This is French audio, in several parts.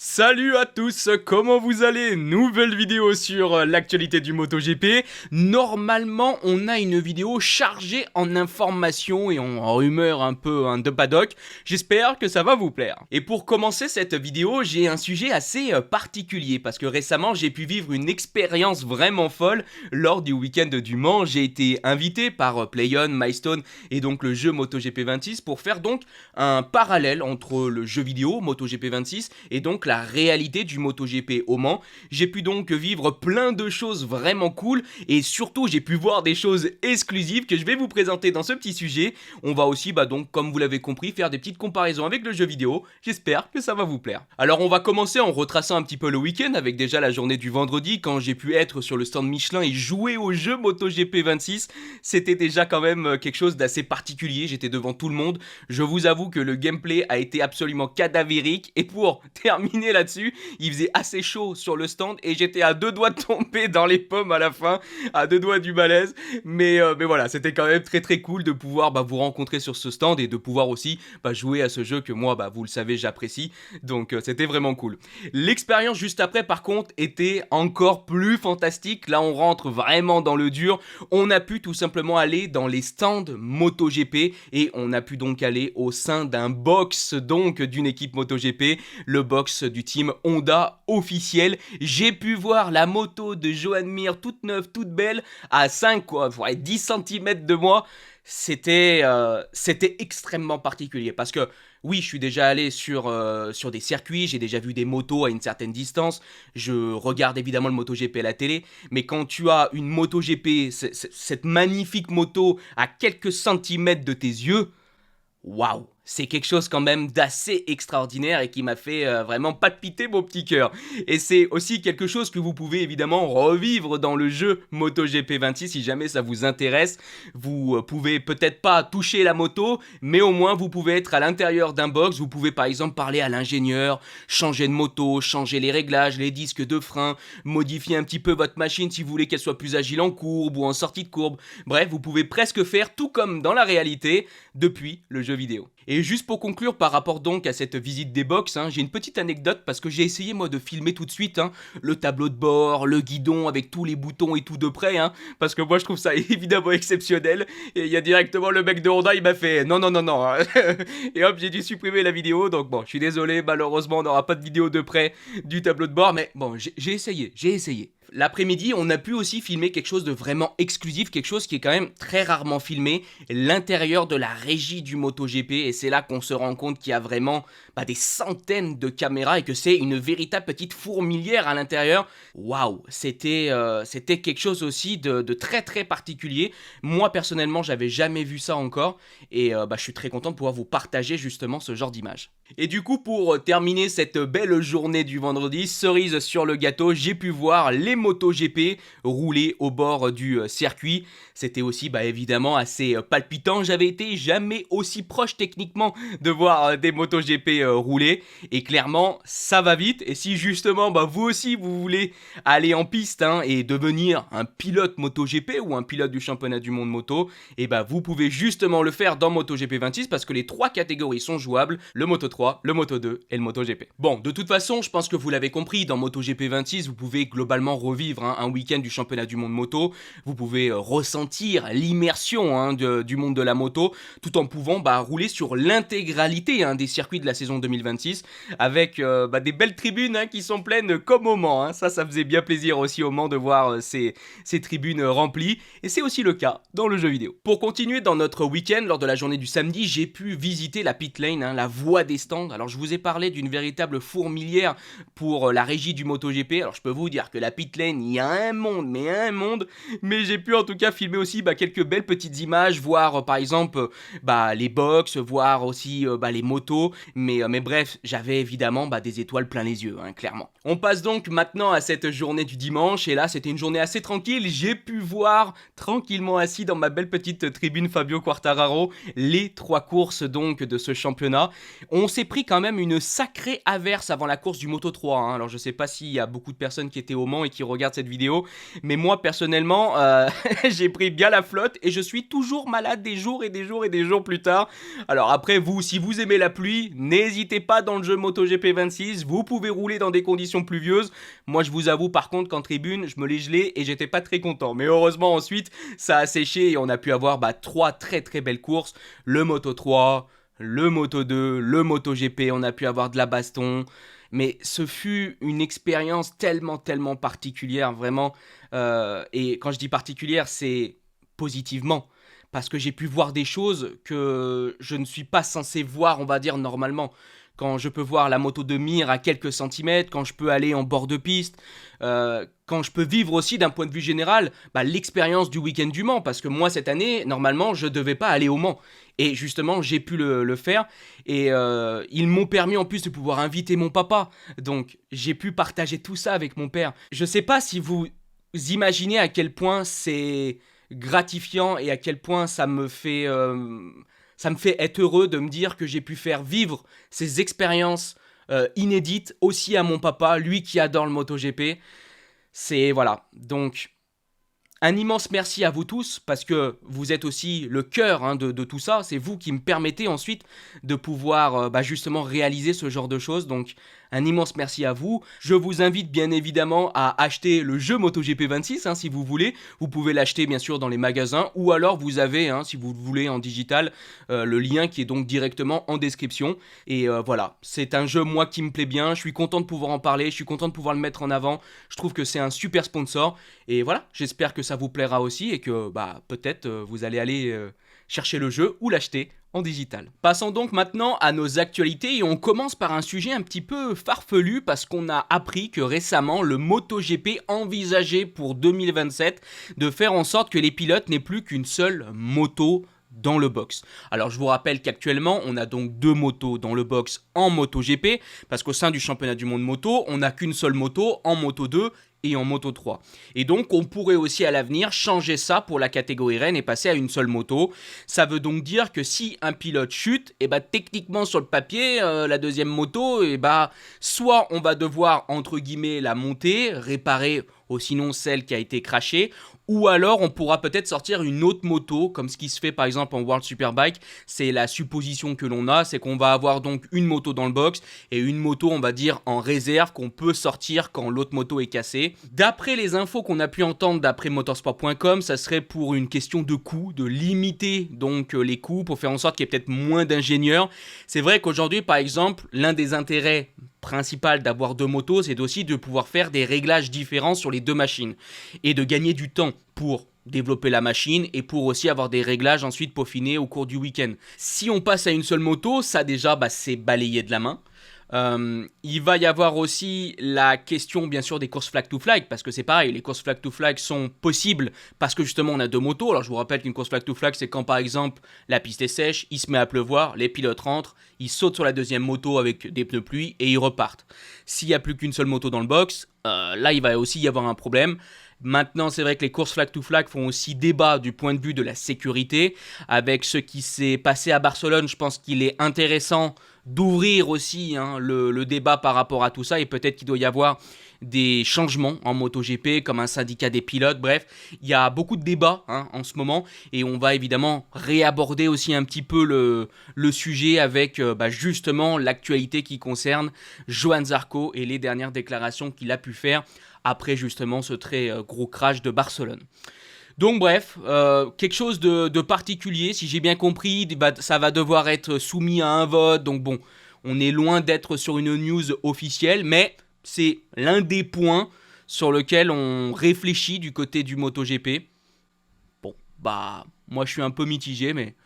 Salut à tous, comment vous allez? Nouvelle vidéo sur l'actualité du MotoGP. Normalement, on a une vidéo chargée en informations et en rumeurs un peu de paddock. J'espère que ça va vous plaire. Et pour commencer cette vidéo, j'ai un sujet assez particulier parce que récemment, j'ai pu vivre une expérience vraiment folle lors du week-end du Mans. J'ai été invité par PlayOn, Milestone et donc le jeu MotoGP 26 pour faire donc un parallèle entre le jeu vidéo MotoGP 26 et donc la réalité du MotoGP au Mans. J'ai pu donc vivre plein de choses vraiment cool et surtout j'ai pu voir des choses exclusives que je vais vous présenter dans ce petit sujet. On va aussi donc comme vous l'avez compris faire des petites comparaisons avec le jeu vidéo. J'espère que ça va vous plaire. Alors on va commencer en retraçant un petit peu le week-end avec déjà la journée du vendredi quand j'ai pu être sur le stand Michelin et jouer au jeu MotoGP 26. C'était déjà quand même quelque chose d'assez particulier. J'étais devant tout le monde. Je vous avoue que le gameplay a été absolument cadavérique et pour terminer là-dessus, il faisait assez chaud sur le stand et j'étais à deux doigts de tomber dans les pommes à la fin, à deux doigts du malaise. Mais voilà, c'était quand même très cool de pouvoir vous rencontrer sur ce stand et de pouvoir aussi jouer à ce jeu que moi, vous le savez, j'apprécie. Donc c'était vraiment cool. L'expérience juste après, par contre, était encore plus fantastique. Là, on rentre vraiment dans le dur. On a pu tout simplement aller dans les stands MotoGP et on a pu donc aller au sein d'un box donc d'une équipe MotoGP, le box du team Honda officiel. J'ai pu voir la moto de Joan Mir toute neuve, toute belle, à 10 cm de moi. C'était extrêmement particulier parce que oui, je suis déjà allé sur des circuits, j'ai déjà vu des motos à une certaine distance, je regarde évidemment le MotoGP à la télé, mais quand tu as une MotoGP, cette magnifique moto à quelques centimètres de tes yeux, waouh, c'est quelque chose quand même d'assez extraordinaire et qui m'a fait vraiment palpiter mon petit cœur. Et c'est aussi quelque chose que vous pouvez évidemment revivre dans le jeu MotoGP 26 si jamais ça vous intéresse. Vous pouvez peut-être pas toucher la moto, mais au moins vous pouvez être à l'intérieur d'un box. Vous pouvez par exemple parler à l'ingénieur, changer de moto, changer les réglages, les disques de frein, modifier un petit peu votre machine si vous voulez qu'elle soit plus agile en courbe ou en sortie de courbe. Bref, vous pouvez presque faire tout comme dans la réalité depuis le jeu vidéo. Et juste pour conclure par rapport donc à cette visite des box, j'ai une petite anecdote parce que j'ai essayé moi de filmer tout de suite le tableau de bord, le guidon avec tous les boutons et tout de près, parce que moi je trouve ça évidemment exceptionnel. Et il y a directement le mec de Honda, il m'a fait non. Et hop, j'ai dû supprimer la vidéo, donc bon, je suis désolé, malheureusement on n'aura pas de vidéo de près du tableau de bord, mais bon, j'ai essayé. L'après-midi, on a pu aussi filmer quelque chose de vraiment exclusif, quelque chose qui est quand même très rarement filmé, l'intérieur de la régie du MotoGP, et c'est là qu'on se rend compte qu'il y a vraiment des centaines de caméras et que c'est une véritable petite fourmilière à l'intérieur. Waouh, c'était quelque chose aussi de très particulier. Moi personnellement, j'avais jamais vu ça encore et je suis très content de pouvoir vous partager justement ce genre d'image. Et du coup, pour terminer cette belle journée du vendredi, cerise sur le gâteau, j'ai pu voir les MotoGP rouler au bord du circuit. C'était aussi évidemment assez palpitant. J'avais été jamais aussi proche techniquement de voir des MotoGP rouler. Et clairement, ça va vite. Et si justement vous aussi vous voulez aller en piste et devenir un pilote MotoGP ou un pilote du championnat du monde moto, et vous pouvez justement le faire dans MotoGP 26 parce que les trois catégories sont jouables, le Moto3, le Moto2 et le MotoGP. Bon, de toute façon, je pense que vous l'avez compris, dans MotoGP 26, vous pouvez globalement revivre un week-end du championnat du monde moto, vous pouvez ressentir l'immersion du monde de la moto, tout en pouvant rouler sur l'intégralité des circuits de la saison 2026, avec des belles tribunes qui sont pleines comme au Mans. Ça faisait bien plaisir aussi au Mans de voir ces tribunes remplies, et c'est aussi le cas dans le jeu vidéo. Pour continuer dans notre week-end, lors de la journée du samedi, j'ai pu visiter la pit lane, la voie des stands. Alors je vous ai parlé d'une véritable fourmilière pour la régie du MotoGP. Alors je peux vous dire que la pit lane, il y a un monde, mais j'ai pu en tout cas filmer aussi quelques belles petites images, voir par exemple les box, voir aussi les motos, mais bref, j'avais évidemment des étoiles plein les yeux, clairement. On passe donc maintenant à cette journée du dimanche, et là c'était une journée assez tranquille. J'ai pu voir tranquillement assis dans ma belle petite tribune Fabio Quartararo les trois courses donc de ce championnat. On s'est pris quand même une sacrée averse avant la course du Moto3. Alors je sais pas s'il y a beaucoup de personnes qui étaient au Mans et qui regarde cette vidéo. Mais moi, personnellement, j'ai pris bien la flotte et je suis toujours malade des jours et des jours et des jours plus tard. Alors après, vous, si vous aimez la pluie, n'hésitez pas dans le jeu MotoGP 26. Vous pouvez rouler dans des conditions pluvieuses. Moi, je vous avoue, par contre, qu'en tribune, je me l'ai gelé et j'étais pas très content. Mais heureusement, ensuite, ça a séché et on a pu avoir 3 très très belles courses. Le Moto 3, le Moto 2, le MotoGP, on a pu avoir de la baston. Mais ce fut une expérience tellement particulière, vraiment. Et quand je dis particulière, c'est positivement. Parce que j'ai pu voir des choses que je ne suis pas censé voir, on va dire, normalement. Quand je peux voir la moto de mire à quelques centimètres, quand je peux aller en bord de piste, quand je peux vivre aussi d'un point de vue général l'expérience du week-end du Mans. Parce que moi, cette année, normalement, je ne devais pas aller au Mans. Et justement, j'ai pu le faire. Et ils m'ont permis en plus de pouvoir inviter mon papa. Donc, j'ai pu partager tout ça avec mon père. Je ne sais pas si vous imaginez à quel point c'est gratifiant et à quel point ça me fait être heureux de me dire que j'ai pu faire vivre ces expériences inédites aussi à mon papa, lui qui adore le MotoGP. C'est voilà, donc un immense merci à vous tous parce que vous êtes aussi le cœur de tout ça. C'est vous qui me permettez ensuite de pouvoir justement réaliser ce genre de choses. Donc un immense merci à vous. Je vous invite bien évidemment à acheter le jeu MotoGP 26 si vous voulez. Vous pouvez l'acheter bien sûr dans les magasins ou alors vous avez, si vous le voulez en digital, le lien qui est donc directement en description. Et voilà, c'est un jeu moi qui me plaît bien. Je suis content de pouvoir en parler, je suis content de pouvoir le mettre en avant. Je trouve que c'est un super sponsor. Et voilà, j'espère que ça vous plaira aussi et que peut-être vous allez aller chercher le jeu ou l'acheter en digital. Passons donc maintenant à nos actualités et on commence par un sujet un petit peu farfelu parce qu'on a appris que récemment le MotoGP envisageait pour 2027 de faire en sorte que les pilotes n'aient plus qu'une seule moto dans le box. Alors je vous rappelle qu'actuellement on a donc 2 motos dans le box en MotoGP parce qu'au sein du championnat du monde moto on n'a qu'une seule moto en Moto 2 et en Moto 3. Et donc on pourrait aussi à l'avenir changer ça pour la catégorie reine et passer à une seule moto. Ça veut donc dire que si un pilote chute, techniquement sur le papier, la deuxième moto, soit on va devoir entre guillemets la monter, réparer ou sinon celle qui a été crashée, ou alors on pourra peut-être sortir une autre moto, comme ce qui se fait par exemple en World Superbike. C'est la supposition que l'on a, c'est qu'on va avoir donc une moto dans le box et une moto on va dire en réserve qu'on peut sortir quand l'autre moto est cassée. D'après les infos qu'on a pu entendre d'après motorsport.com, ça serait pour une question de coût, de limiter donc les coûts pour faire en sorte qu'il y ait peut-être moins d'ingénieurs. C'est vrai qu'aujourd'hui par exemple, l'un des intérêts principal d'avoir 2 motos, c'est aussi de pouvoir faire des réglages différents sur les 2 machines et de gagner du temps pour développer la machine et pour aussi avoir des réglages ensuite peaufinés au cours du week-end. Si on passe à une seule moto, ça déjà c'est balayé de la main. Il va y avoir aussi la question bien sûr des courses flag to flag parce que c'est pareil, les courses flag to flag sont possibles parce que justement on a 2 motos. Alors je vous rappelle qu'une course flag to flag c'est quand par exemple la piste est sèche, il se met à pleuvoir, les pilotes rentrent, ils sautent sur la deuxième moto avec des pneus pluie et ils repartent. S'il n'y a plus qu'une seule moto dans le box, là il va aussi y avoir un problème. Maintenant, c'est vrai que les courses flag to flag font aussi débat du point de vue de la sécurité. Avec ce qui s'est passé à Barcelone, je pense qu'il est intéressant d'ouvrir aussi le débat par rapport à tout ça. Et peut-être qu'il doit y avoir des changements en MotoGP, comme un syndicat des pilotes. Bref, il y a beaucoup de débats en ce moment. Et on va évidemment réaborder aussi un petit peu le sujet avec justement l'actualité qui concerne Johann Zarco et les dernières déclarations qu'il a pu faire après justement ce très gros crash de Barcelone. Donc bref, quelque chose de particulier, si j'ai bien compris, ça va devoir être soumis à un vote, donc bon, on est loin d'être sur une news officielle, mais c'est l'un des points sur lequel on réfléchit du côté du MotoGP. Bon, moi je suis un peu mitigé, mais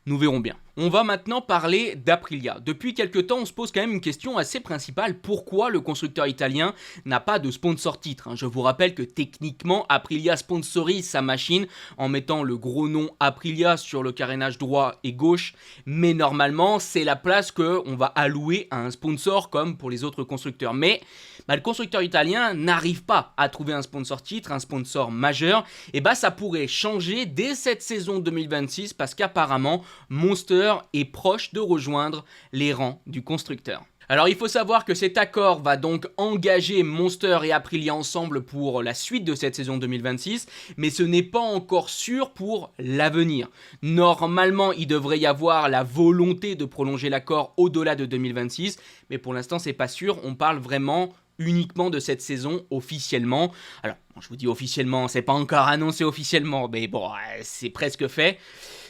nous verrons bien. On va maintenant parler d'Aprilia. Depuis quelques temps, on se pose quand même une question assez principale. Pourquoi le constructeur italien n'a pas de sponsor titre ? Je vous rappelle que techniquement, Aprilia sponsorise sa machine en mettant le gros nom Aprilia sur le carénage droit et gauche. Mais normalement, c'est la place qu'on va allouer à un sponsor comme pour les autres constructeurs. Mais le constructeur italien n'arrive pas à trouver un sponsor titre, un sponsor majeur. Et ça pourrait changer dès cette saison 2026 parce qu'apparemment, Monster est proche de rejoindre les rangs du constructeur. Alors il faut savoir que cet accord va donc engager Monster et Aprilia ensemble pour la suite de cette saison 2026, mais ce n'est pas encore sûr pour l'avenir. Normalement, il devrait y avoir la volonté de prolonger l'accord au-delà de 2026, mais pour l'instant c'est pas sûr, on parle vraiment uniquement de cette saison officiellement. Alors, je vous dis officiellement, c'est pas encore annoncé officiellement, mais bon, c'est presque fait.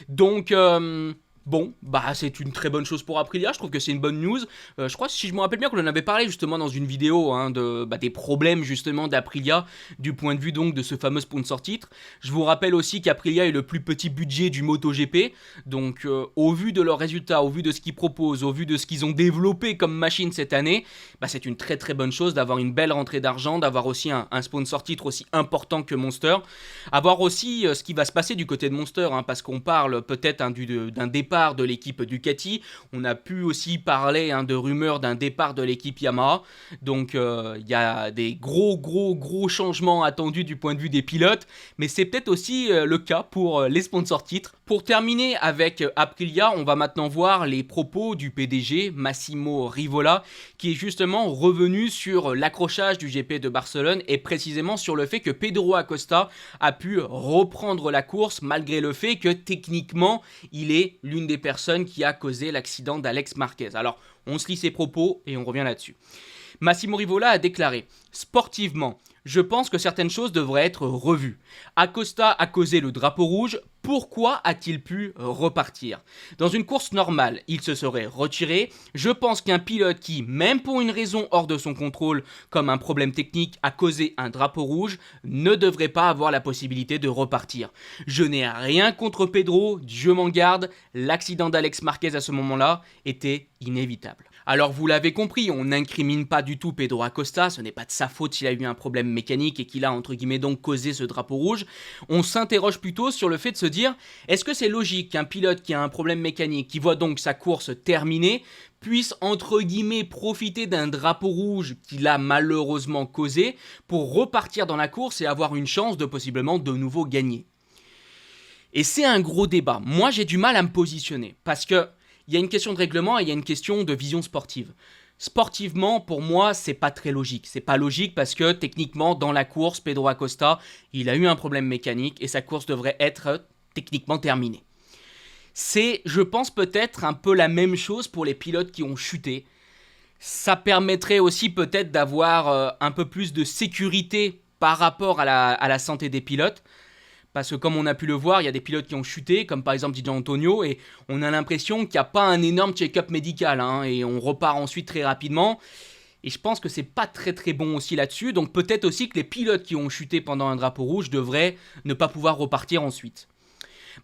Donc, bon, bah c'est une très bonne chose pour Aprilia, je trouve que c'est une bonne news. Je crois, si je me rappelle bien, qu'on en avait parlé justement dans une vidéo des problèmes justement d'Aprilia du point de vue donc de ce fameux sponsor titre. Je vous rappelle aussi qu'Aprilia est le plus petit budget du MotoGP, donc au vu de leurs résultats, au vu de ce qu'ils proposent, au vu de ce qu'ils ont développé comme machine cette année, bah, c'est une très très bonne chose d'avoir une belle rentrée d'argent, d'avoir aussi un sponsor titre aussi important que Monster, avoir aussi ce qui va se passer du côté de Monster, parce qu'on parle peut-être d'un départ de l'équipe Ducati. On a pu aussi parler de rumeurs d'un départ de l'équipe Yamaha. Donc il y a des gros changements attendus du point de vue des pilotes, mais c'est peut-être aussi le cas pour les sponsors titres. Pour terminer avec Aprilia, on va maintenant voir les propos du PDG Massimo Rivola, qui est justement revenu sur l'accrochage du GP de Barcelone et précisément sur le fait que Pedro Acosta a pu reprendre la course malgré le fait que techniquement il est l'une des personnes qui a causé l'accident d'Alex Marquez. Alors on se lit ses propos et on revient là-dessus. Massimo Rivola a déclaré « Sportivement, je pense que certaines choses devraient être revues. Acosta a causé le drapeau rouge, pourquoi a-t-il pu repartir? Dans une course normale, il se serait retiré. Je pense qu'un pilote qui, même pour une raison hors de son contrôle, comme un problème technique, a causé un drapeau rouge, ne devrait pas avoir la possibilité de repartir. Je n'ai rien contre Pedro, Dieu m'en garde, l'accident d'Alex Marquez à ce moment-là était inévitable. » Alors vous l'avez compris, on n'incrimine pas du tout Pedro Acosta, ce n'est pas de sa faute s'il a eu un problème mécanique et qu'il a entre guillemets donc causé ce drapeau rouge. On s'interroge plutôt sur le fait de se dire, est-ce que c'est logique qu'un pilote qui a un problème mécanique, qui voit donc sa course terminée, puisse entre guillemets profiter d'un drapeau rouge qu'il a malheureusement causé pour repartir dans la course et avoir une chance de possiblement de nouveau gagner? Et c'est un gros débat. Moi j'ai du mal à me positionner parce que il y a une question de règlement et il y a une question de vision sportive. Sportivement, pour moi, c'est pas très logique. C'est pas logique parce que techniquement, dans la course, Pedro Acosta, il a eu un problème mécanique et sa course devrait être techniquement terminée. C'est, je pense, peut-être un peu la même chose pour les pilotes qui ont chuté. Ça permettrait aussi peut-être d'avoir un peu plus de sécurité par rapport à la santé des pilotes. Parce que comme on a pu le voir, il y a des pilotes qui ont chuté, comme par exemple Di Giannantonio, et on a l'impression qu'il n'y a pas un énorme check-up médical, et on repart ensuite très rapidement. Et je pense que c'est pas très bon aussi là-dessus, donc peut-être aussi que les pilotes qui ont chuté pendant un drapeau rouge devraient ne pas pouvoir repartir ensuite.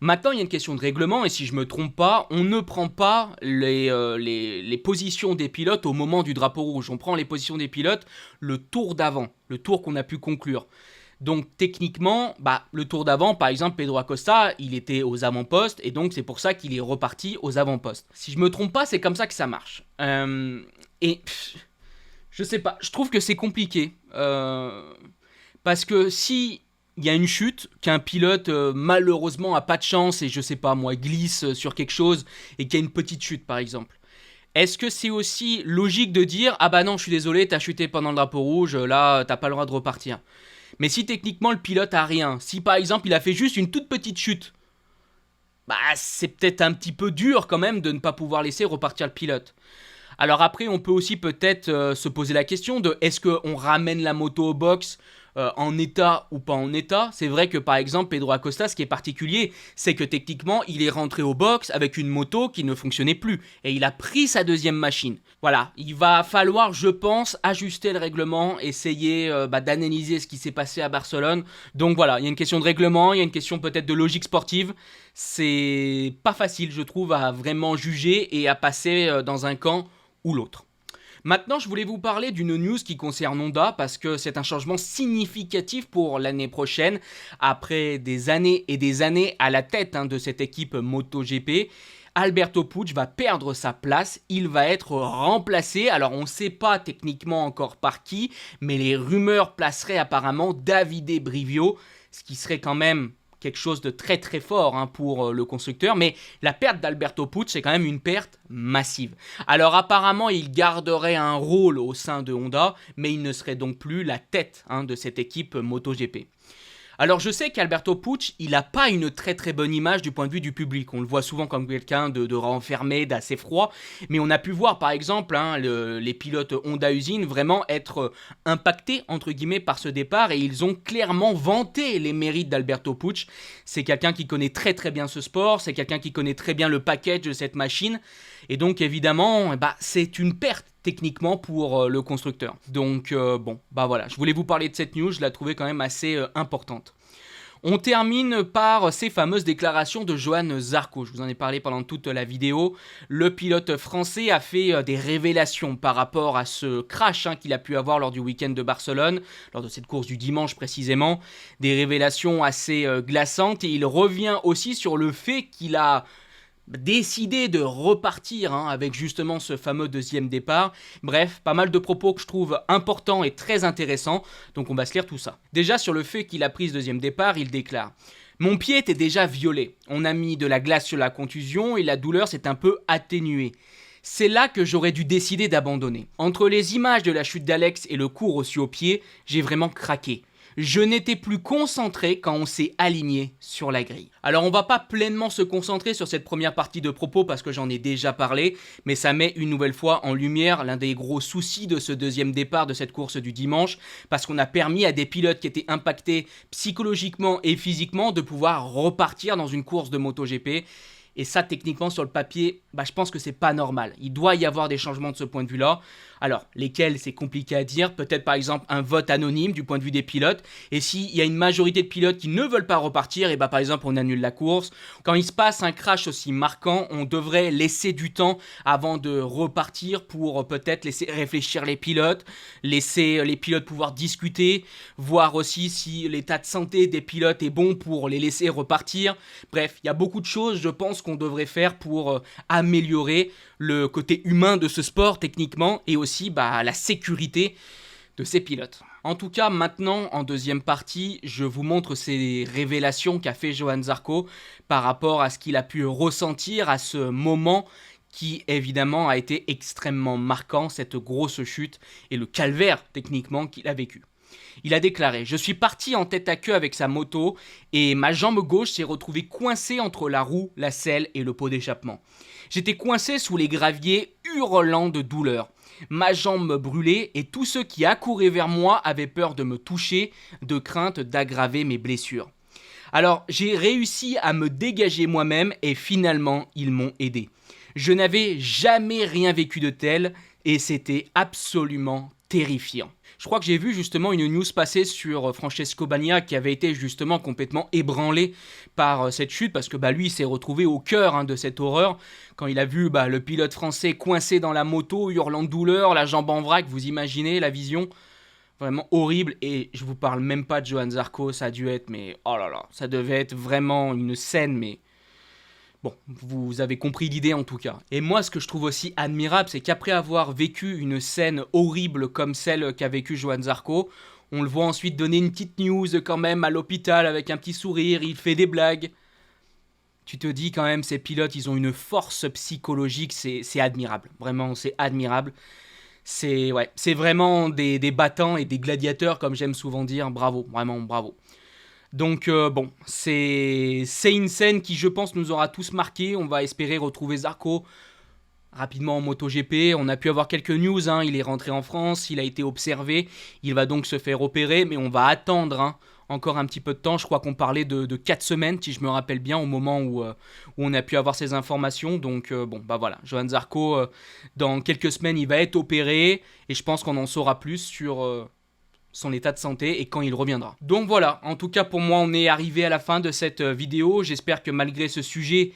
Maintenant, il y a une question de règlement, et si je me trompe pas, on ne prend pas les positions des pilotes au moment du drapeau rouge. On prend les positions des pilotes le tour d'avant, le tour qu'on a pu conclure. Donc techniquement, le tour d'avant, par exemple, Pedro Acosta, il était aux avant-postes et donc c'est pour ça qu'il est reparti aux avant-postes. Si je me trompe pas, c'est comme ça que ça marche. Je sais pas, je trouve que c'est compliqué. Parce que si il y a une chute, qu'un pilote malheureusement a pas de chance et je sais pas moi, glisse sur quelque chose et qu'il y a une petite chute par exemple. Est-ce que c'est aussi logique de dire « Ah bah non, je suis désolé, t'as chuté pendant le drapeau rouge, là t'as pas le droit de repartir ». Mais si techniquement le pilote a rien, si par exemple il a fait juste une toute petite chute, c'est peut-être un petit peu dur quand même de ne pas pouvoir laisser repartir le pilote. Alors après on peut aussi peut-être se poser la question de est-ce qu'on ramène la moto au box en état ou pas en état. C'est vrai que par exemple Pedro Acosta, ce qui est particulier, c'est que techniquement il est rentré au box avec une moto qui ne fonctionnait plus et il a pris sa deuxième machine. Voilà, il va falloir, je pense, ajuster le règlement, essayer d'analyser ce qui s'est passé à Barcelone. Donc voilà, il y a une question de règlement, il y a une question peut-être de logique sportive. C'est pas facile, je trouve, à vraiment juger et à passer dans un camp ou l'autre. Maintenant, je voulais vous parler d'une news qui concerne Honda parce que c'est un changement significatif pour l'année prochaine. Après des années et des années à la tête de cette équipe MotoGP, Alberto Puig va perdre sa place, il va être remplacé. Alors on ne sait pas techniquement encore par qui, mais les rumeurs placeraient apparemment Davide Brivio, ce qui serait quand même quelque chose de très très fort hein, pour le constructeur, mais la perte d'Alberto Puig, c'est quand même une perte massive. Alors apparemment, il garderait un rôle au sein de Honda, mais il ne serait donc plus la tête hein, de cette équipe MotoGP. Alors je sais qu'Alberto Puig, il n'a pas une très très bonne image du point de vue du public. On le voit souvent comme quelqu'un de renfermé, d'assez froid. Mais on a pu voir par exemple hein, les pilotes Honda Usine vraiment être impactés entre guillemets par ce départ. Et ils ont clairement vanté les mérites d'Alberto Puig. C'est quelqu'un qui connaît très très bien ce sport. C'est quelqu'un qui connaît très bien le package de cette machine. Et donc évidemment, c'est une perte techniquement pour le constructeur. Donc bon, voilà, je voulais vous parler de cette news, je la trouvais quand même assez importante. On termine par ces fameuses déclarations de Johann Zarco. Je vous en ai parlé pendant toute la vidéo. Le pilote français a fait des révélations par rapport à ce crash hein, qu'il a pu avoir lors du week-end de Barcelone, lors de cette course du dimanche précisément. Des révélations assez glaçantes et il revient aussi sur le fait qu'il a décidé de repartir hein, avec justement ce fameux deuxième départ. Bref, pas mal de propos que je trouve importants et très intéressants, donc on va se lire tout ça. Déjà sur le fait qu'il a pris ce deuxième départ, il déclare « Mon pied était déjà violet, on a mis de la glace sur la contusion et la douleur s'est un peu atténuée. C'est là que j'aurais dû décider d'abandonner. Entre les images de la chute d'Alex et le coup reçu au pied, j'ai vraiment craqué. Je n'étais plus concentré quand on s'est aligné sur la grille. » Alors on va pas pleinement se concentrer sur cette première partie de propos parce que j'en ai déjà parlé, mais ça met une nouvelle fois en lumière l'un des gros soucis de ce deuxième départ de cette course du dimanche, parce qu'on a permis à des pilotes qui étaient impactés psychologiquement et physiquement de pouvoir repartir dans une course de MotoGP. Et ça, techniquement, sur le papier, je pense que c'est pas normal. Il doit y avoir des changements de ce point de vue-là. Alors, lesquels, c'est compliqué à dire. Peut-être, par exemple, un vote anonyme du point de vue des pilotes. Et s'il y a une majorité de pilotes qui ne veulent pas repartir, et par exemple, on annule la course. Quand il se passe un crash aussi marquant, on devrait laisser du temps avant de repartir pour peut-être laisser réfléchir les pilotes, laisser les pilotes pouvoir discuter, voir aussi si l'état de santé des pilotes est bon pour les laisser repartir. Bref, il y a beaucoup de choses, je pense, qu'on devrait faire pour améliorer le côté humain de ce sport techniquement et aussi la sécurité de ces pilotes. En tout cas, maintenant, en deuxième partie, je vous montre ces révélations qu'a fait Johann Zarco par rapport à ce qu'il a pu ressentir à ce moment qui, évidemment, a été extrêmement marquant, cette grosse chute et le calvaire, techniquement, qu'il a vécu. Il a déclaré « Je suis parti en tête à queue avec sa moto et ma jambe gauche s'est retrouvée coincée entre la roue, la selle et le pot d'échappement. J'étais coincé sous les graviers hurlant de douleur. Ma jambe me brûlait et tous ceux qui accouraient vers moi avaient peur de me toucher, de crainte d'aggraver mes blessures. Alors j'ai réussi à me dégager moi-même et finalement ils m'ont aidé. Je n'avais jamais rien vécu de tel et c'était absolument terrifiant. » Je crois que j'ai vu justement une news passer sur Francesco Bagnaia qui avait été justement complètement ébranlé par cette chute parce que lui il s'est retrouvé au cœur de cette horreur quand il a vu le pilote français coincé dans la moto, hurlant de douleur, la jambe en vrac, vous imaginez la vision ? Vraiment horrible et je vous parle même pas de Johann Zarco, ça a dû être, mais oh là là, ça devait être vraiment une scène, mais... Bon, vous avez compris l'idée en tout cas. Et moi, ce que je trouve aussi admirable, c'est qu'après avoir vécu une scène horrible comme celle qu'a vécue Johann Zarco, on le voit ensuite donner une petite news quand même à l'hôpital avec un petit sourire, il fait des blagues. Tu te dis quand même, ces pilotes, ils ont une force psychologique, c'est admirable. Vraiment, c'est admirable. C'est vraiment des battants et des gladiateurs, comme j'aime souvent dire. Bravo, vraiment bravo. Donc c'est une scène qui je pense nous aura tous marqués. On va espérer retrouver Zarco rapidement en MotoGP. On a pu avoir quelques news, il est rentré en France, il a été observé, il va donc se faire opérer, mais on va attendre encore un petit peu de temps. Je crois qu'on parlait de 4 semaines, si je me rappelle bien, au moment où on a pu avoir ces informations. Donc voilà, Johann Zarco, dans quelques semaines, il va être opéré, et je pense qu'on en saura plus sur... son état de santé et quand il reviendra. Donc voilà, en tout cas pour moi on est arrivé à la fin de cette vidéo. J'espère que malgré ce sujet,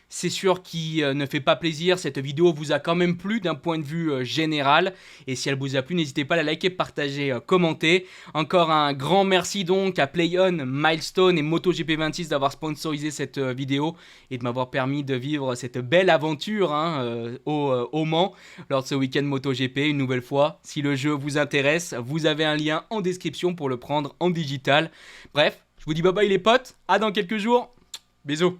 c'est sûr qui ne fait pas plaisir, cette vidéo vous a quand même plu d'un point de vue général. Et si elle vous a plu, n'hésitez pas à la liker, partager, commenter. Encore un grand merci donc à PlayOn, Milestone et MotoGP26 d'avoir sponsorisé cette vidéo et de m'avoir permis de vivre cette belle aventure au Mans lors de ce week-end MotoGP. Une nouvelle fois, si le jeu vous intéresse, vous avez un lien en description pour le prendre en digital. Bref, Je vous dis bye bye les potes, à dans quelques jours. Bisous.